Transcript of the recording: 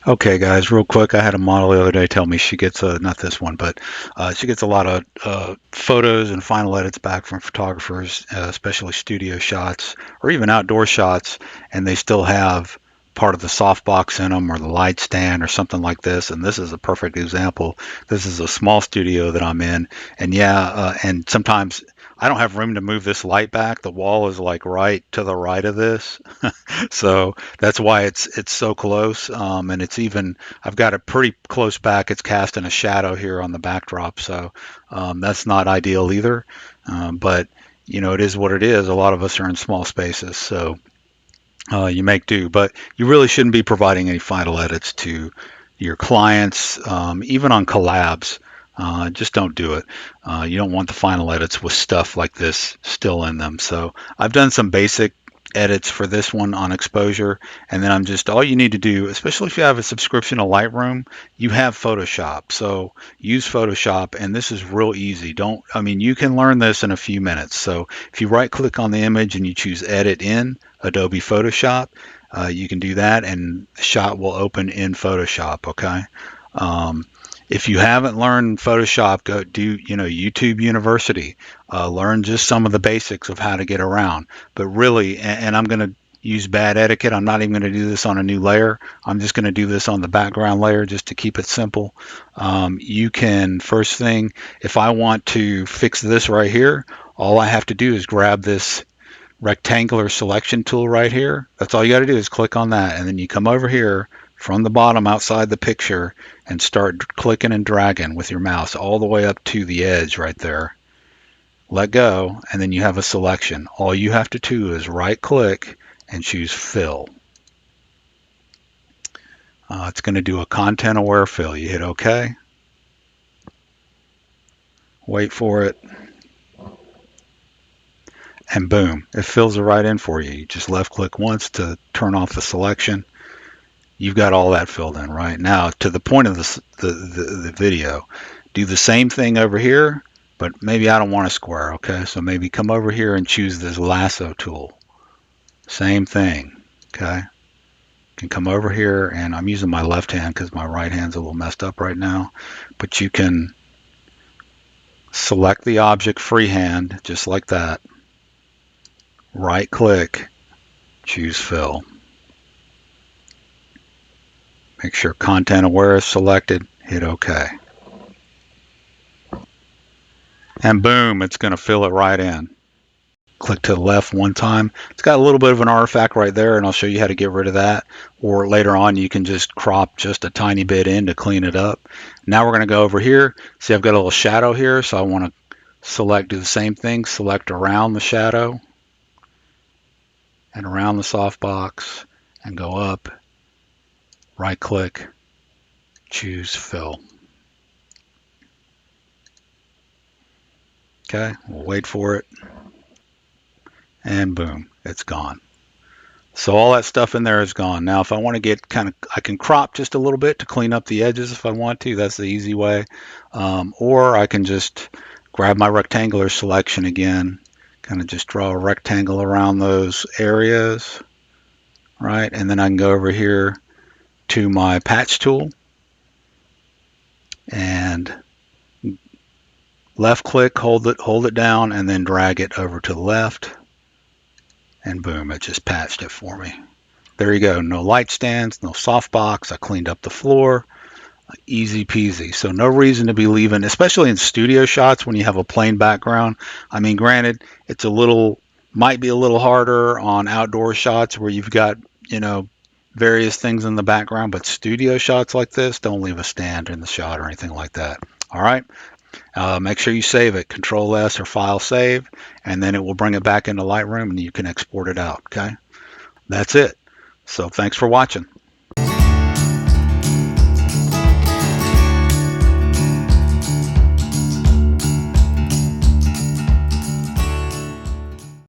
Okay, guys, real quick, I had a model the other day tell me she gets not this one, but she gets a lot of photos and final edits back from photographers, especially studio shots or even outdoor shots, and they still have part of the softbox in them or the light stand or something like this. And this is a perfect example. This is a small studio that I'm in, and yeah, and sometimes I don't have room to move this light back. The wall is like right to the right of this. So that's why it's so close. And it's even I've got it pretty close back. It's casting a shadow here on the backdrop, so that's not ideal either. But you know, it is what it is. A lot of us are in small spaces, so you make do. But you really shouldn't be providing any final edits to your clients, even on collabs. Just don't do it. You don't want the final edits with stuff like this still in them. So I've done some basic edits for this one on exposure, and then I'm just all you need to do, especially if you have a subscription to Lightroom, you have Photoshop. So use Photoshop, and this is real easy. Don't I mean you can learn this in a few minutes. So if you right click on the image and you choose Edit in Adobe Photoshop, you can do that, and the shot will open in Photoshop. Okay. Um, if you haven't learned Photoshop, go do YouTube University. Learn just some of the basics of how to get around. But really, and I'm going to use bad etiquette. I'm not even going to do this on a new layer. I'm just going to do this on the background layer just to keep it simple. You can first thing, if I want to fix this right here, all I have to do is grab this rectangular selection tool right here. That's all you got to do is click on that, and then you come over here from the bottom outside the picture and start clicking and dragging with your mouse all the way up to the edge right there. Let go, and then you have a selection. All you have to do is right click and choose fill. It's going to do a content aware fill. You hit OK, wait for it, and boom, it fills it right in for you. You just left click once to turn off the selection. You've got all that filled in. Right now, to the point of the video, do the same thing over here, but maybe I don't want a square. Okay, so maybe come over here and choose this lasso tool. Same thing. Okay, can come over here, and I'm using my left hand because my right hand's a little messed up right now, but you can select the object freehand just like that, right click, choose fill. Make sure content aware is selected, hit OK. And boom, it's going to fill it right in. Click to the left one time. It's got a little bit of an artifact right there, and I'll show you how to get rid of that. Or later on, you can just crop just a tiny bit in to clean it up. Now we're going to go over here. See, I've got a little shadow here, so I want to select, do the same thing, select around the shadow and around the softbox and go up, right click, choose fill. Okay, we'll wait for it, and boom, it's gone. So all that stuff in there is gone. Now, if I want to get I can crop just a little bit to clean up the edges if I want to. That's the easy way. Or I can just grab my rectangular selection again, kind of just draw a rectangle around those areas, right? And then I can go over here to my patch tool and left click, hold it down, and then drag it over to the left. And boom, it just patched it for me. There you go. No light stands, no softbox. I cleaned up the floor. Easy peasy. So no reason to be leaving, especially in studio shots when you have a plain background. I mean, granted, might be a little harder on outdoor shots where you've got, various things in the background, but studio shots like this, don't leave a stand in the shot or anything like that. All right. Make sure you save it, Control S or File Save, and then it will bring it back into Lightroom and you can export it out. Okay. That's it. So thanks for watching.